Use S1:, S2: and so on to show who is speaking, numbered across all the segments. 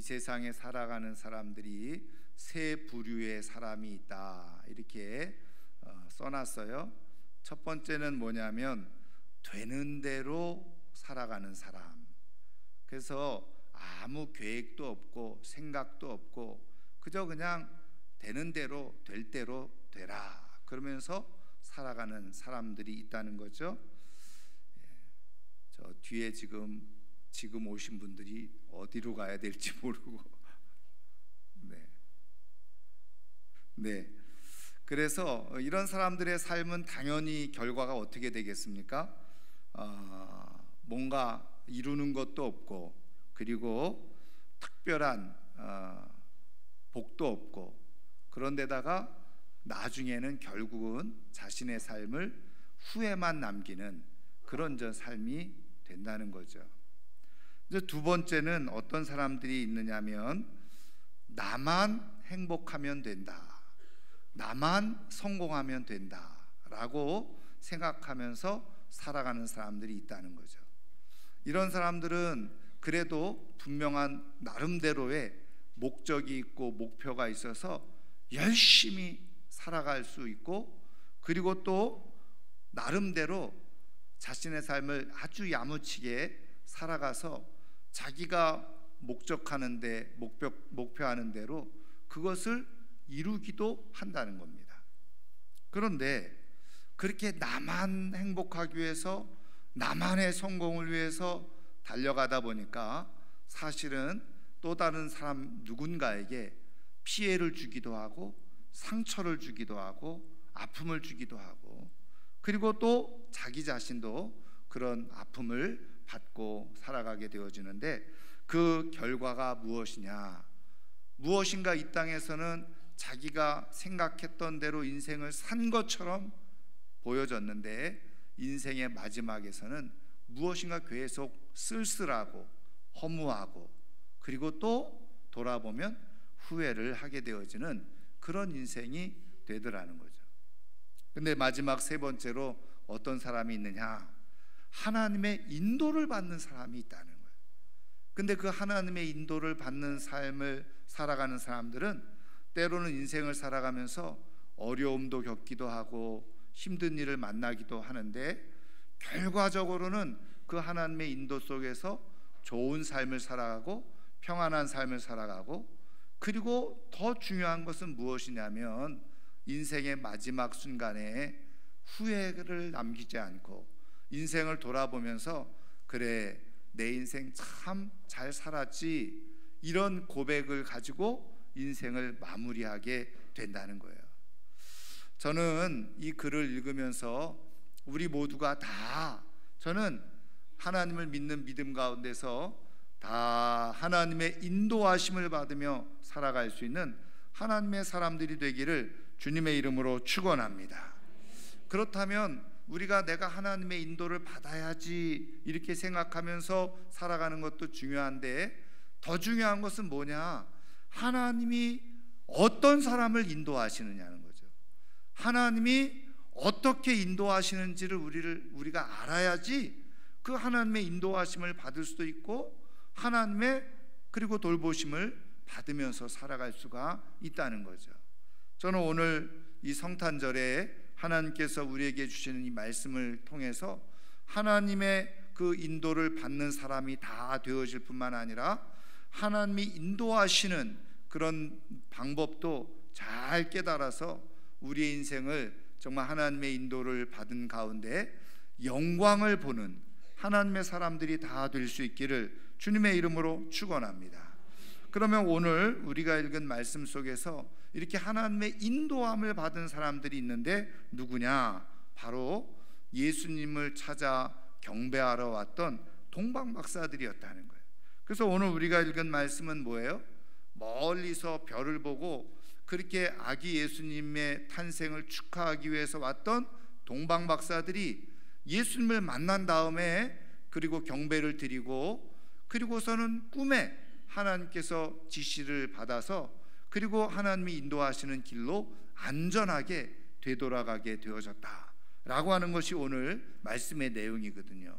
S1: 이 세상에 살아가는 사람들이 세 부류의 사람이 있다, 이렇게 써놨어요. 첫 번째는 뭐냐면 되는 대로 살아가는 사람. 그래서 아무 계획도 없고 생각도 없고 그저 그냥 되는 대로, 될 대로 되라, 그러면서 살아가는 사람들이 있다는 거죠. 저 뒤에 지금 오신 분들이 어디로 가야 될지 모르고 네. 그래서 이런 사람들의 삶은 당연히 결과가 어떻게 되겠습니까? 뭔가 이루는 것도 없고, 그리고 특별한 복도 없고, 그런데다가 나중에는 결국은 자신의 삶을 후회만 남기는 그런 삶이 된다는 거죠. 이제 두 번째는 어떤 사람들이 있느냐면 나만 행복하면 된다, 나만 성공하면 된다라고 생각하면서 살아가는 사람들이 있다는 거죠. 이런 사람들은 그래도 분명한 나름대로의 목적이 있고 목표가 있어서 열심히 살아갈 수 있고, 그리고 또 나름대로 자신의 삶을 아주 야무지게 살아가서 자기가 목적하는데, 목표하는 대로 그것을 이루기도 한다는 겁니다. 그런데 그렇게 나만 행복하기 위해서, 나만의 성공을 위해서 달려가다 보니까 사실은 또 다른 사람 누군가에게 피해를 주기도 하고, 상처를 주기도 하고, 아픔을 주기도 하고, 그리고 또 자기 자신도 그런 아픔을 받고 살아가게 되어지는데, 그 결과가 무엇이냐? 무엇인가 이 땅에서는 자기가 생각했던 대로 인생을 산 것처럼 보여졌는데, 인생의 마지막에서는 무엇인가 계속 쓸쓸하고 허무하고, 그리고 또 돌아보면 후회를 하게 되어지는 그런 인생이 되더라는 거죠. 근데 마지막 세 번째로 어떤 사람이 있느냐? 하나님의 인도를 받는 사람이 있다는 거예요. 근데 그 하나님의 인도를 받는 삶을 살아가는 사람들은 때로는 인생을 살아가면서 어려움도 겪기도 하고 힘든 일을 만나기도 하는데, 결과적으로는 그 하나님의 인도 속에서 좋은 삶을 살아가고 평안한 삶을 살아가고, 그리고 더 중요한 것은 무엇이냐면 인생의 마지막 순간에 후회를 남기지 않고 인생을 돌아보면서 그래, 내 인생 참 잘 살았지, 이런 고백을 가지고 인생을 마무리하게 된다는 거예요. 저는 이 글을 읽으면서 우리 모두가 다, 저는 하나님을 믿는 믿음 가운데서 다 하나님의 인도하심을 받으며 살아갈 수 있는 하나님의 사람들이 되기를 주님의 이름으로 축원합니다. 그렇다면 우리가 내가 하나님의 인도를 받아야지 이렇게 생각하면서 살아가는 것도 중요한데, 더 중요한 것은 뭐냐? 하나님이 어떤 사람을 인도하시느냐는 거죠. 하나님이 어떻게 인도하시는지를 우리가 알아야지 그 하나님의 인도하심을 받을 수도 있고, 하나님의 그리고 돌보심을 받으면서 살아갈 수가 있다는 거죠. 저는 오늘 이 성탄절에 하나님께서 우리에게 주시는 이 말씀을 통해서 하나님의 그 인도를 받는 사람이 다 되어질 뿐만 아니라 하나님이 인도하시는 그런 방법도 잘 깨달아서 우리의 인생을 정말 하나님의 인도를 받은 가운데 영광을 보는 하나님의 사람들이 다 될 수 있기를 주님의 이름으로 축원합니다. 그러면 오늘 우리가 읽은 말씀 속에서 이렇게 하나님의 인도함을 받은 사람들이 있는데 누구냐? 바로 예수님을 찾아 경배하러 왔던 동방박사들이었다는 거예요. 그래서 오늘 우리가 읽은 말씀은 뭐예요? 멀리서 별을 보고 그렇게 아기 예수님의 탄생을 축하하기 위해서 왔던 동방박사들이 예수님을 만난 다음에 그리고 경배를 드리고, 그리고서는 꿈에 하나님께서 지시를 받아서 그리고 하나님이 인도하시는 길로 안전하게 되돌아가게 되어졌다라고 하는 것이 오늘 말씀의 내용이거든요.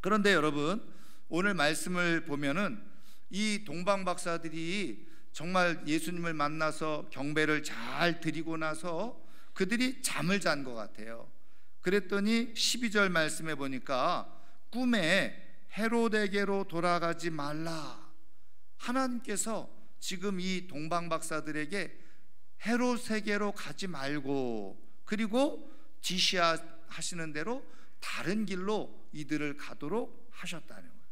S1: 그런데 여러분, 오늘 말씀을 보면은 이 동방 박사들이 정말 예수님을 만나서 경배를 잘 드리고 나서 그들이 잠을 잔 것 같아요. 그랬더니 12절 말씀에 보니까 꿈에 헤롯에게로 돌아가지 말라. 하나님께서 지금 이 동방 박사들에게 헤롯에게로 가지 말고, 그리고 지시하시는 대로 다른 길로 이들을 가도록 하셨다는 거예요.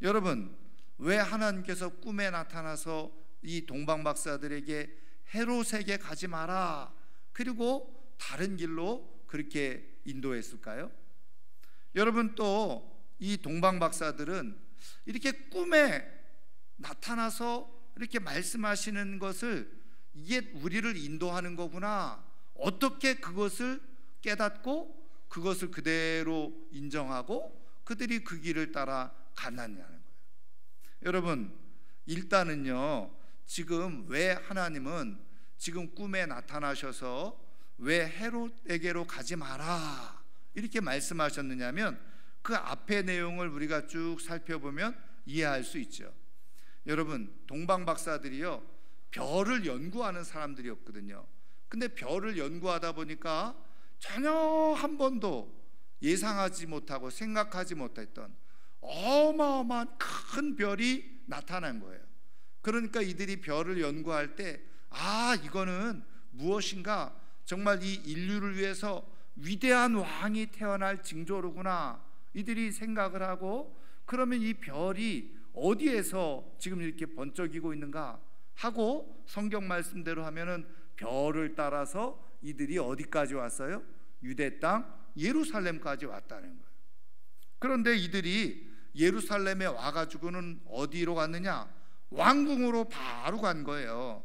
S1: 여러분, 왜 하나님께서 꿈에 나타나서 이 동방 박사들에게 헤롯에게 가지 마라, 그리고 다른 길로 그렇게 인도했을까요? 여러분, 또 이 동방 박사들은 이렇게 꿈에 나타나서 이렇게 말씀하시는 것을, 이게 우리를 인도하는 거구나, 어떻게 그것을 깨닫고 그것을 그대로 인정하고 그들이 그 길을 따라 갔느냐는 거예요. 여러분, 일단은요, 지금 왜 하나님은 지금 꿈에 나타나셔서 왜 헤롯에게로 가지 마라 이렇게 말씀하셨느냐면, 그 앞의 내용을 우리가 쭉 살펴보면 이해할 수 있죠. 여러분, 동방 박사들이요, 별을 연구하는 사람들이었거든요. 근데 별을 연구하다 보니까 전혀 한 번도 예상하지 못하고 생각하지 못했던 어마어마한 큰 별이 나타난 거예요. 그러니까 이들이 별을 연구할 때, 이거는 무엇인가, 정말 이 인류를 위해서 위대한 왕이 태어날 징조로구나, 이들이 생각을 하고, 그러면 이 별이 어디에서 지금 이렇게 번쩍이고 있는가 하고 성경 말씀대로 하면은 별을 따라서 이들이 어디까지 왔어요? 유대 땅 예루살렘까지 왔다는 거예요. 그런데 이들이 예루살렘에 와가지고는 어디로 갔느냐? 왕궁으로 바로 간 거예요.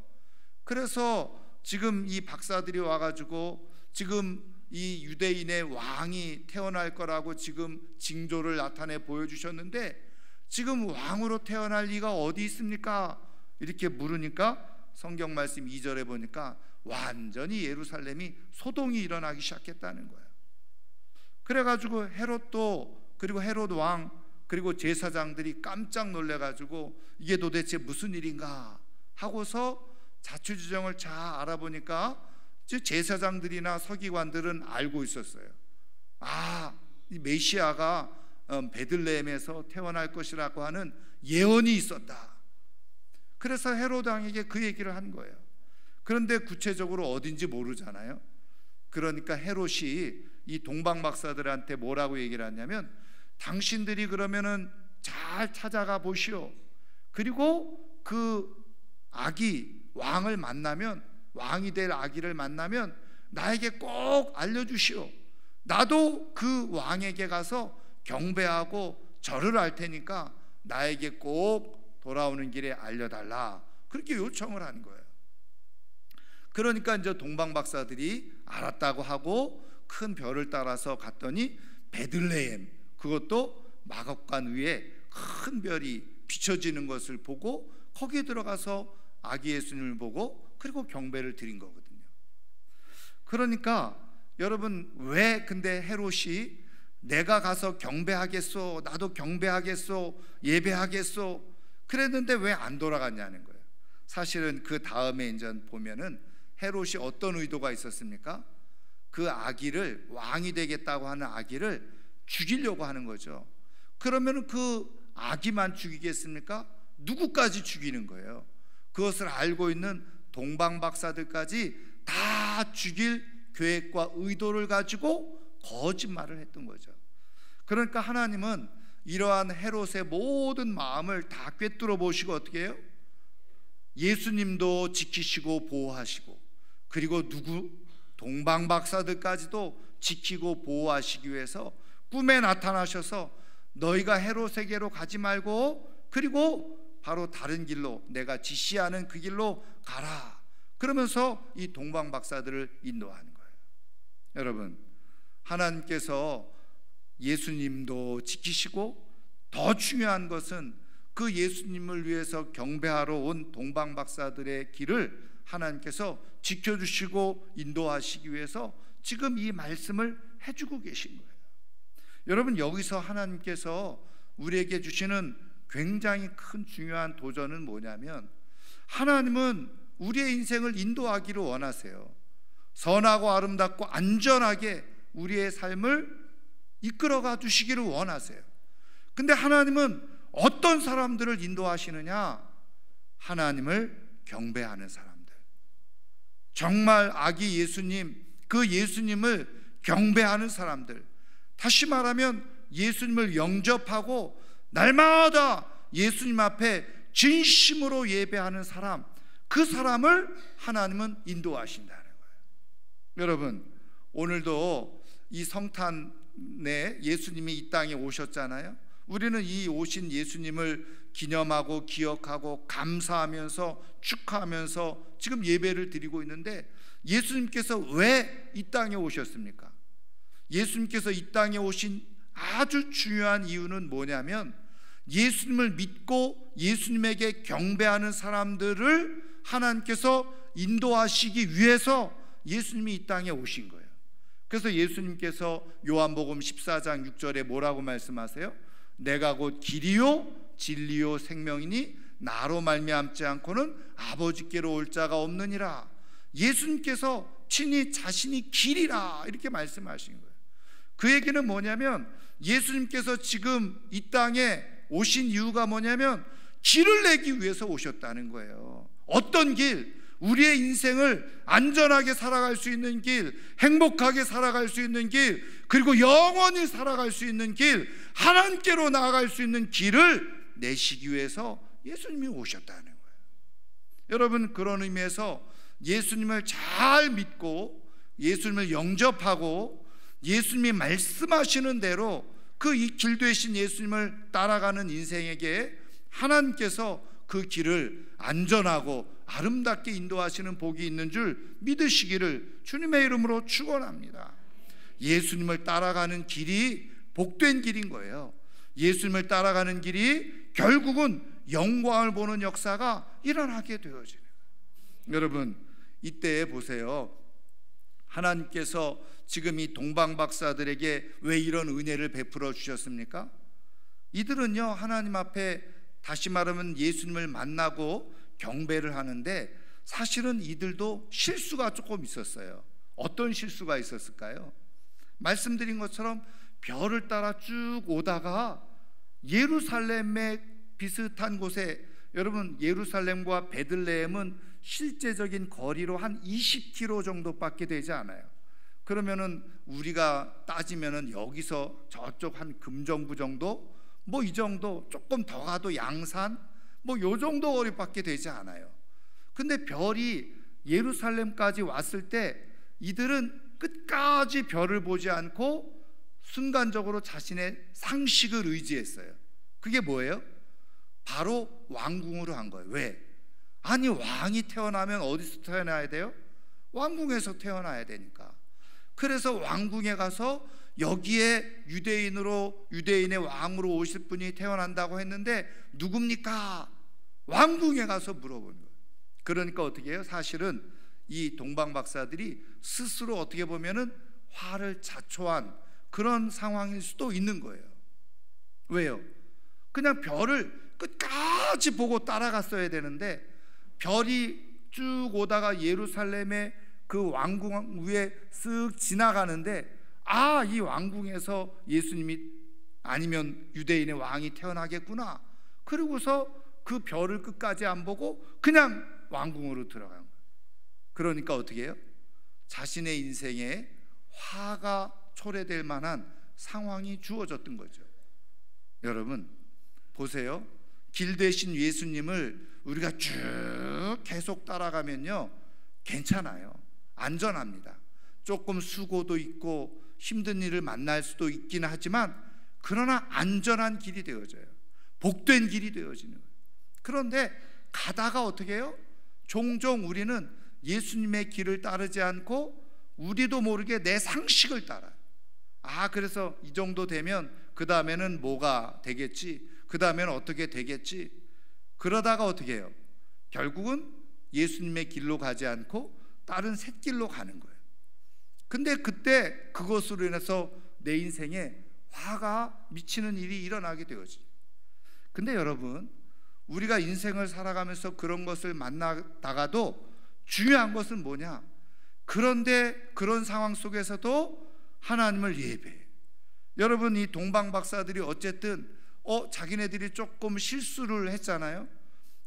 S1: 그래서 지금 이 박사들이 와가지고 지금 이 유대인의 왕이 태어날 거라고 지금 징조를 나타내 보여주셨는데, 지금 왕으로 태어날 리가 어디 있습니까? 이렇게 물으니까 성경 말씀 2절에 보니까 완전히 예루살렘이 소동이 일어나기 시작했다는 거예요. 그래가지고 헤롯도, 그리고 헤롯 왕, 그리고 제사장들이 깜짝 놀래가지고 이게 도대체 무슨 일인가 하고서 자초지종을 잘 알아보니까 제사장들이나 서기관들은 알고 있었어요. 이 메시아가 베들레헴에서 태어날 것이라고 하는 예언이 있었다. 그래서 헤롯 왕에게 그 얘기를 한 거예요. 그런데 구체적으로 어딘지 모르잖아요. 그러니까 헤롯이 이 동방 박사들한테 뭐라고 얘기를 하냐면, 당신들이 그러면은 잘 찾아가 보시오. 그리고 그 아기 왕을 만나면, 왕이 될 아기를 만나면 나에게 꼭 알려주시오. 나도 그 왕에게 가서 경배하고 절을 할 테니까 나에게 꼭 돌아오는 길에 알려달라, 그렇게 요청을 한 거예요. 그러니까 이제 동방 박사들이 알았다고 하고 큰 별을 따라서 갔더니 베들레헴, 그것도 마곡간 위에 큰 별이 비춰지는 것을 보고 거기에 들어가서 아기 예수님을 보고 그리고 경배를 드린 거거든요. 그러니까 여러분, 왜 근데 헤롯이 내가 가서 경배하겠소, 나도 경배하겠소, 예배하겠소 그랬는데 왜 안 돌아갔냐는 거예요. 사실은 그 다음에 이제 보면은 헤롯이 어떤 의도가 있었습니까? 그 아기를, 왕이 되겠다고 하는 아기를 죽이려고 하는 거죠. 그러면 그 아기만 죽이겠습니까? 누구까지 죽이는 거예요? 그것을 알고 있는 동방 박사들까지 다 죽일 계획과 의도를 가지고 거짓말을 했던 거죠. 그러니까 하나님은 이러한 헤롯의 모든 마음을 다 꿰뚫어 보시고 어떻게 해요? 예수님도 지키시고 보호하시고, 그리고 동방 박사들까지도 지키고 보호하시기 위해서 꿈에 나타나셔서 너희가 헤롯에게로 가지 말고, 그리고 바로 다른 길로, 내가 지시하는 그 길로 가라, 그러면서 이 동방 박사들을 인도하는 거예요. 여러분, 하나님께서 예수님도 지키시고, 더 중요한 것은 그 예수님을 위해서 경배하러 온 동방 박사들의 길을 하나님께서 지켜주시고 인도하시기 위해서 지금 이 말씀을 해주고 계신 거예요. 여러분, 여기서 하나님께서 우리에게 주시는 굉장히 큰 중요한 도전은 뭐냐면, 하나님은 우리의 인생을 인도하기를 원하세요. 선하고 아름답고 안전하게 우리의 삶을 이끌어가 주시기를 원하세요. 근데 하나님은 어떤 사람들을 인도하시느냐? 하나님을 경배하는 사람들, 정말 아기 예수님, 그 예수님을 경배하는 사람들, 다시 말하면 예수님을 영접하고 날마다 예수님 앞에 진심으로 예배하는 사람, 그 사람을 하나님은 인도하신다는 거예요. 여러분, 오늘도 이 성탄에 예수님이 이 땅에 오셨잖아요. 우리는 이 오신 예수님을 기념하고 기억하고 감사하면서 축하하면서 지금 예배를 드리고 있는데, 예수님께서 왜 이 땅에 오셨습니까? 예수님께서 이 땅에 오신 아주 중요한 이유는 뭐냐면, 예수님을 믿고 예수님에게 경배하는 사람들을 하나님께서 인도하시기 위해서 예수님이 이 땅에 오신 거예요. 그래서 예수님께서 요한복음 14장 6절에 뭐라고 말씀하세요? 내가 곧 길이요 진리요 생명이니 나로 말미암지 않고는 아버지께로 올 자가 없느니라. 예수님께서 친히 자신이 길이라 이렇게 말씀하신 거예요. 그 얘기는 뭐냐면, 예수님께서 지금 이 땅에 오신 이유가 뭐냐면 길을 내기 위해서 오셨다는 거예요. 어떤 길? 우리의 인생을 안전하게 살아갈 수 있는 길, 행복하게 살아갈 수 있는 길, 그리고 영원히 살아갈 수 있는 길, 하나님께로 나아갈 수 있는 길을 내시기 위해서 예수님이 오셨다는 거예요. 여러분, 그런 의미에서 예수님을 잘 믿고 예수님을 영접하고 예수님이 말씀하시는 대로 그 이 길 되신 예수님을 따라가는 인생에게 하나님께서 그 길을 안전하고 아름답게 인도하시는 복이 있는 줄 믿으시기를 주님의 이름으로 축원합니다. 예수님을 따라가는 길이 복된 길인 거예요. 예수님을 따라가는 길이 결국은 영광을 보는 역사가 일어나게 되어지는 거예요. 여러분, 이때 보세요. 하나님께서 지금 이 동방 박사들에게 왜 이런 은혜를 베풀어 주셨습니까? 이들은요, 하나님 앞에 다시 말하면 예수님을 만나고 경배를 하는데, 사실은 이들도 실수가 조금 있었어요. 어떤 실수가 있었을까요? 말씀드린 것처럼 별을 따라 쭉 오다가 예루살렘의 비슷한 곳에, 여러분, 예루살렘과 베들레헴은 실제적인 거리로 한 20km 정도밖에 되지 않아요. 그러면은 우리가 따지면은 여기서 저쪽 한 금정구 정도, 뭐 이 정도, 조금 더 가도 양산, 뭐 요 정도 거리밖에 되지 않아요. 근데 별이 예루살렘까지 왔을 때 이들은 끝까지 별을 보지 않고 순간적으로 자신의 상식을 의지했어요. 그게 뭐예요? 바로 왕궁으로 한 거예요. 왜? 아니, 왕이 태어나면 어디서 태어나야 돼요? 왕궁에서 태어나야 되니까. 그래서 왕궁에 가서 여기에 유대인의 왕으로 오실 분이 태어난다고 했는데 누굽니까? 왕궁에 가서 물어보는 거예요. 그러니까 어떻게 해요? 사실은 이 동방 박사들이 스스로 어떻게 보면은 화를 자초한 그런 상황일 수도 있는 거예요. 왜요? 그냥 별을 끝까지 보고 따라갔어야 되는데, 별이 쭉 오다가 예루살렘의 그 왕궁 위에 쓱 지나가는데, 아, 이 왕궁에서 예수님이 아니면 유대인의 왕이 태어나겠구나. 그러고서 그 별을 끝까지 안 보고 그냥 왕궁으로 들어간 거예요. 그러니까 어떻게 해요? 자신의 인생에 화가 초래될 만한 상황이 주어졌던 거죠. 여러분 보세요. 길 대신 예수님을 우리가 쭉 계속 따라가면요, 괜찮아요. 안전합니다. 조금 수고도 있고 힘든 일을 만날 수도 있긴 하지만, 그러나 안전한 길이 되어져요. 복된 길이 되어지는 거예요. 그런데 가다가 어떻게 해요? 종종 우리는 예수님의 길을 따르지 않고 우리도 모르게 내 상식을 따라요. 아, 그래서 이 정도 되면 그 다음에는 뭐가 되겠지, 그 다음에는 어떻게 되겠지. 그러다가 어떻게 해요? 결국은 예수님의 길로 가지 않고 다른 샛길로 가는 거예요. 근데 그때 그것으로 인해서 내 인생에 화가 미치는 일이 일어나게 되어지. 근데 여러분, 우리가 인생을 살아가면서 그런 것을 만나다가도 중요한 것은 뭐냐? 그런데 그런 상황 속에서도 하나님을 예배해. 여러분, 이 동방 박사들이 어쨌든 자기네들이 조금 실수를 했잖아요.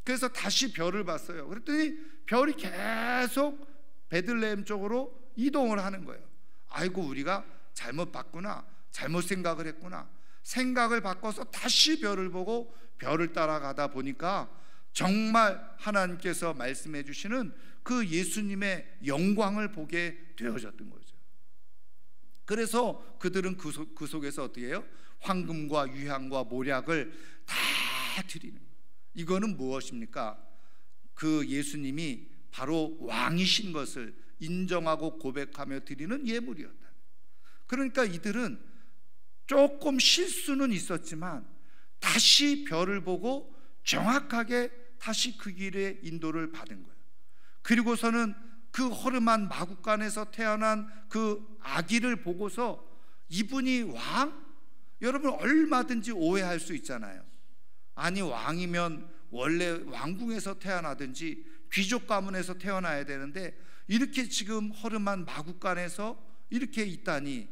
S1: 그래서 다시 별을 봤어요. 그랬더니 별이 계속 베들레헴 쪽으로 이동을 하는 거예요. 아이고, 우리가 잘못 봤구나, 잘못 생각을 했구나. 생각을 바꿔서 다시 별을 보고 별을 따라가다 보니까 정말 하나님께서 말씀해 주시는 그 예수님의 영광을 보게 되어졌던 거죠. 그래서 그들은 그 속에서 어떻게 해요? 황금과 유향과 모략을 다 드리는 거예요. 이거는 무엇입니까? 그 예수님이 바로 왕이신 것을 인정하고 고백하며 드리는 예물이었다. 그러니까 이들은 조금 실수는 있었지만 다시 별을 보고 정확하게 다시 그 길의 인도를 받은 거예요. 그리고서는 그 허름한 마구간에서 태어난 그 아기를 보고서 이분이 왕? 여러분, 얼마든지 오해할 수 있잖아요. 아니, 왕이면 원래 왕궁에서 태어나든지 귀족 가문에서 태어나야 되는데 이렇게 지금 허름한 마구간에서 이렇게 있다니,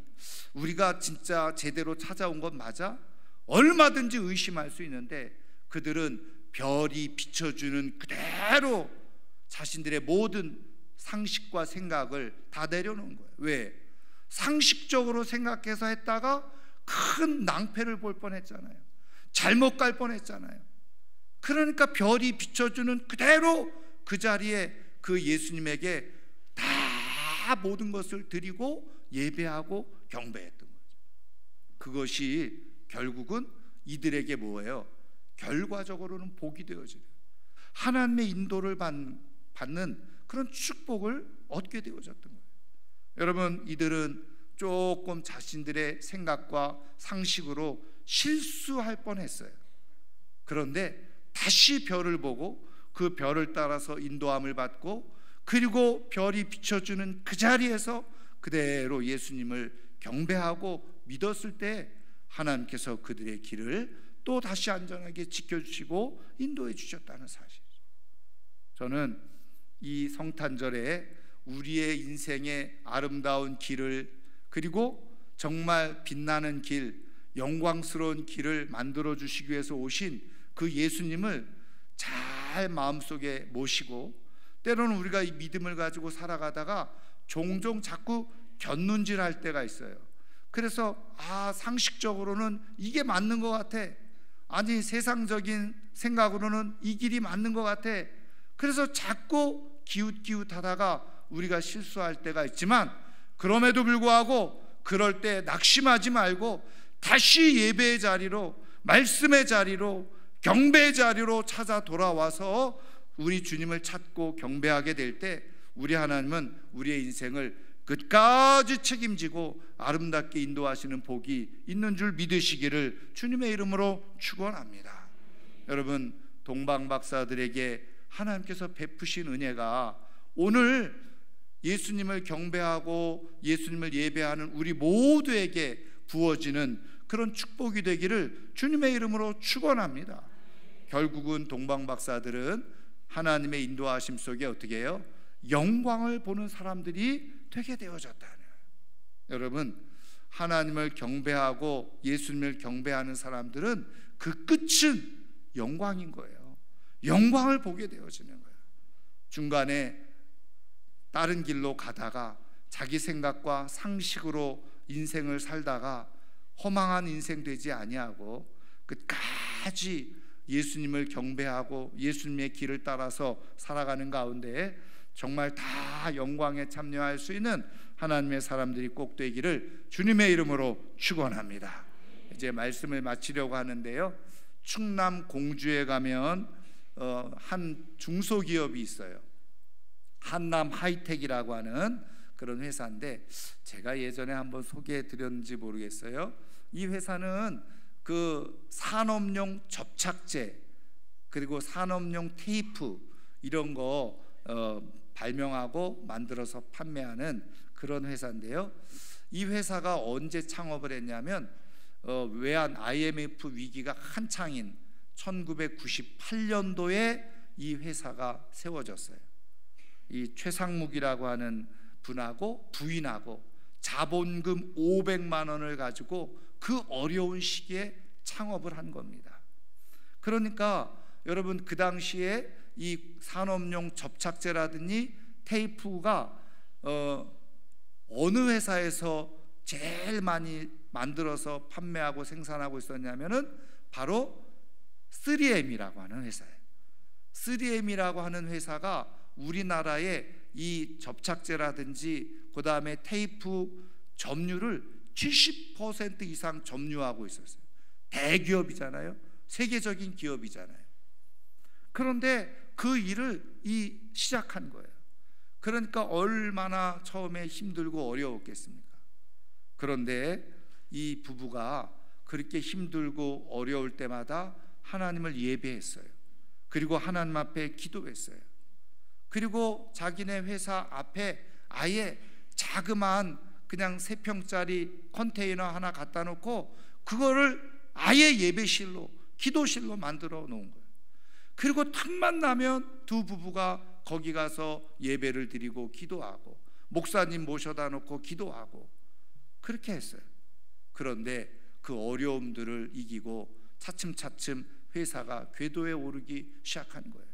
S1: 우리가 진짜 제대로 찾아온 것 맞아? 얼마든지 의심할 수 있는데 그들은 별이 비춰주는 그대로 자신들의 모든 상식과 생각을 다 내려놓은 거예요. 왜? 상식적으로 생각해서 했다가 큰 낭패를 볼 뻔했잖아요. 잘못 갈 뻔했잖아요. 그러니까 별이 비춰주는 그대로 그 자리에 그 예수님에게 다 모든 것을 드리고 예배하고 경배했던 거죠. 그것이 결국은 이들에게 뭐예요? 결과적으로는 복이 되어져요. 하나님의 인도를 받는 그런 축복을 얻게 되어졌던 거예요. 여러분, 이들은 조금 자신들의 생각과 상식으로 실수할 뻔했어요. 그런데 다시 별을 보고 그 별을 따라서 인도함을 받고, 그리고 별이 비춰주는 그 자리에서 그대로 예수님을 경배하고 믿었을 때 하나님께서 그들의 길을 또 다시 안전하게 지켜주시고 인도해 주셨다는 사실이죠. 저는 이 성탄절에 우리의 인생의 아름다운 길을, 그리고 정말 빛나는 길, 영광스러운 길을 만들어 주시기 위해서 오신 그 예수님을 잘 마음속에 모시고, 때로는 우리가 이 믿음을 가지고 살아가다가 종종 자꾸 곁눈질할 때가 있어요. 그래서 상식적으로는 이게 맞는 것 같아, 아니 세상적인 생각으로는 이 길이 맞는 것 같아. 그래서 자꾸 기웃기웃하다가 우리가 실수할 때가 있지만, 그럼에도 불구하고 그럴 때 낙심하지 말고 다시 예배의 자리로, 말씀의 자리로, 경배의 자리로 찾아 돌아와서 우리 주님을 찾고 경배하게 될 때 우리 하나님은 우리의 인생을 끝까지 책임지고 아름답게 인도하시는 복이 있는 줄 믿으시기를 주님의 이름으로 축원합니다. 여러분, 동방 박사들에게 하나님께서 베푸신 은혜가 오늘 예수님을 경배하고 예수님을 예배하는 우리 모두에게 부어지는 그런 축복이 되기를 주님의 이름으로 축원합니다. 결국은 동방 박사들은 하나님의 인도하심 속에 어떻게 해요? 영광을 보는 사람들이 되게 되어졌다는 거예요. 여러분, 하나님을 경배하고 예수님을 경배하는 사람들은 그 끝은 영광인 거예요. 영광을 보게 되어지는 거예요. 중간에 다른 길로 가다가 자기 생각과 상식으로 인생을 살다가 허망한 인생 되지 아니하고 끝까지 예수님을 경배하고 예수님의 길을 따라서 살아가는 가운데 정말 다 영광에 참여할 수 있는 하나님의 사람들이 꼭 되기를 주님의 이름으로 축원합니다. 이제 말씀을 마치려고 하는데요, 충남 공주에 가면 한 중소기업이 있어요. 한남 하이텍이라고 하는 그런 회사인데, 제가 예전에 한번 소개해 드렸는지 모르겠어요. 이 회사는 그 산업용 접착제, 그리고 산업용 테이프 이런 거 발명하고 만들어서 판매하는 그런 회사인데요, 이 회사가 언제 창업을 했냐면 외환 IMF 위기가 한창인 1998년도에 이 회사가 세워졌어요. 이 최상묵이라고 하는 분하고 부인하고 자본금 500만 원을 가지고 그 어려운 시기에 창업을 한 겁니다. 그러니까 여러분, 그 당시에 이 산업용 접착제라든지 테이프가 어느 회사에서 제일 많이 만들어서 판매하고 생산하고 있었냐면은 바로 3M이라고 하는 회사예요. 3M이라고 하는 회사가 우리나라에 이 접착제라든지 그 다음에 테이프 점유를 70% 이상 점유하고 있었어요. 대기업이잖아요. 세계적인 기업이잖아요. 그런데 그 일을 시작한 거예요. 그러니까 얼마나 처음에 힘들고 어려웠겠습니까? 그런데 이 부부가 그렇게 힘들고 어려울 때마다 하나님을 예배했어요. 그리고 하나님 앞에 기도했어요. 그리고 자기네 회사 앞에 아예 자그마한 그냥 3평짜리 컨테이너 하나 갖다 놓고 그거를 아예 예배실로, 기도실로 만들어 놓은 거예요. 그리고 틈만 나면 두 부부가 거기 가서 예배를 드리고 기도하고 목사님 모셔다 놓고 기도하고 그렇게 했어요. 그런데 그 어려움들을 이기고 차츰차츰 회사가 궤도에 오르기 시작한 거예요.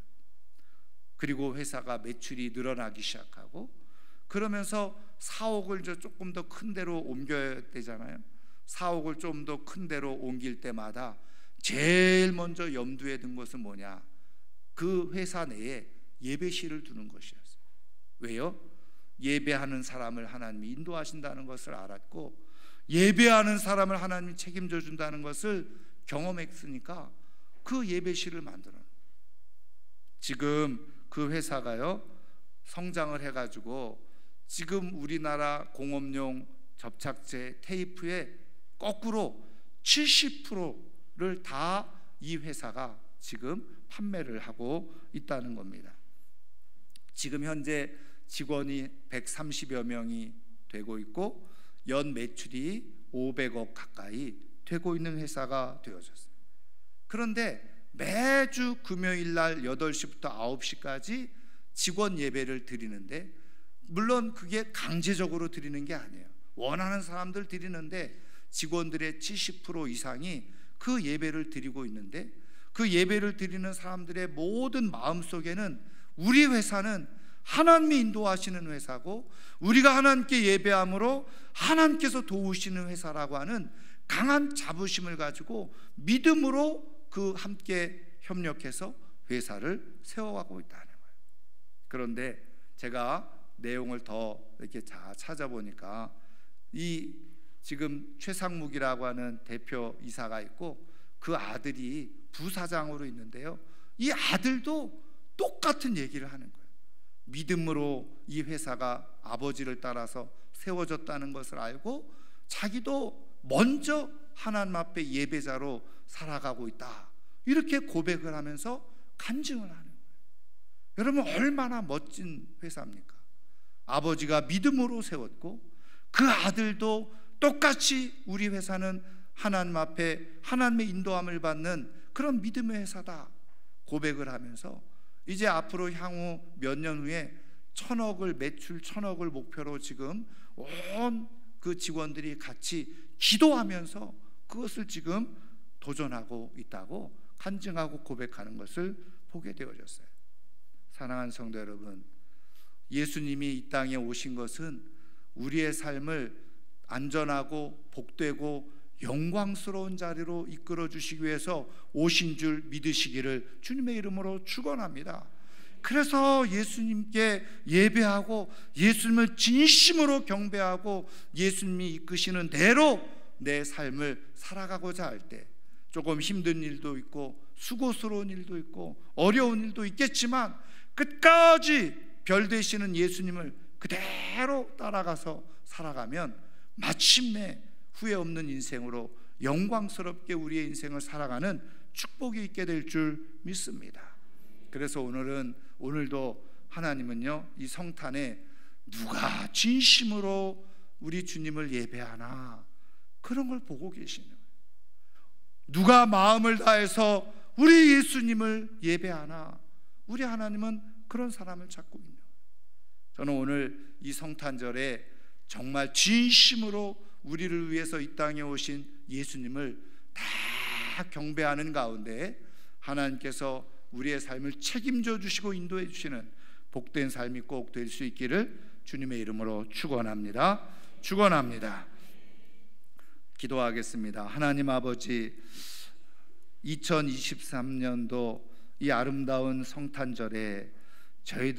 S1: 그리고 회사가 매출이 늘어나기 시작하고 그러면서 사옥을 조금 더 큰 데로 옮겨야 되잖아요. 사옥을 좀 더 큰 데로 옮길 때마다 제일 먼저 염두에 둔 것은 뭐냐? 그 회사 내에 예배실을 두는 것이었어요. 왜요? 예배하는 사람을 하나님이 인도하신다는 것을 알았고 예배하는 사람을 하나님이 책임져 준다는 것을 경험했으니까 그 예배실을 만들어요. 지금 그 회사가요 성장을 해가지고 지금 우리나라 공업용 접착제 테이프의 거꾸로 70%를 다 이 회사가 지금 판매를 하고 있다는 겁니다. 지금 현재 직원이 130여 명이 되고 있고 연 매출이 500억 가까이 되고 있는 회사가 되어졌어요. 그런데 매주 금요일 날 8시부터 9시까지 직원 예배를 드리는데 물론 그게 강제적으로 드리는 게 아니에요. 원하는 사람들 드리는데 직원들의 70% 이상이 그 예배를 드리고 있는데 그 예배를 드리는 사람들의 모든 마음속에는 우리 회사는 하나님이 인도하시는 회사고 우리가 하나님께 예배함으로 하나님께서 도우시는 회사라고 하는 강한 자부심을 가지고 믿음으로 그 함께 협력해서 회사를 세워가고 있다는 거예요. 그런데 제가 내용을 더 이렇게 찾아보니까 이 지금 최상묵이라고 하는 대표 이사가 있고 그 아들이 부사장으로 있는데요. 이 아들도 똑같은 얘기를 하는 거예요. 믿음으로 이 회사가 아버지를 따라서 세워졌다는 것을 알고 자기도 먼저 하나님 앞에 예배자로 살아가고 있다. 이렇게 고백을 하면서 간증을 하는 거예요. 여러분 얼마나 멋진 회사입니까? 아버지가 믿음으로 세웠고 그 아들도 똑같이 우리 회사는 하나님 앞에 하나님의 인도함을 받는 그런 믿음의 회사다 고백을 하면서 이제 앞으로 향후 몇 년 후에 매출 1000억을 목표로 지금 온 그 직원들이 같이 기도하면서 그것을 지금 도전하고 있다고 간증하고 고백하는 것을 보게 되어졌어요. 사랑하는 성도 여러분, 예수님이 이 땅에 오신 것은 우리의 삶을 안전하고 복되고 영광스러운 자리로 이끌어 주시기 위해서 오신 줄 믿으시기를 주님의 이름으로 축원합니다. 그래서 예수님께 예배하고 예수님을 진심으로 경배하고 예수님이 이끄시는 대로 내 삶을 살아가고자 할 때 조금 힘든 일도 있고 수고스러운 일도 있고 어려운 일도 있겠지만 끝까지 별 되시는 예수님을 그대로 따라가서 살아가면 마침내 후회 없는 인생으로 영광스럽게 우리의 인생을 살아가는 축복이 있게 될 줄 믿습니다. 그래서 오늘도 하나님은요 이 성탄에 누가 진심으로 우리 주님을 예배하나 그런 걸 보고 계시는 거예요. 누가 마음을 다해서 우리 예수님을 예배하나? 우리 하나님은 그런 사람을 찾고 있는 거예요. 저는 오늘 이 성탄절에 정말 진심으로 우리를 위해서 이 땅에 오신 예수님을 다 경배하는 가운데 하나님께서 우리의 삶을 책임져 주시고 인도해 주시는 복된 삶이 꼭 될 수 있기를 주님의 이름으로 축원합니다. 축원합니다. 기도하겠습니다. 하나님 아버지, 2023년도 이 아름다운 성탄절에 저희들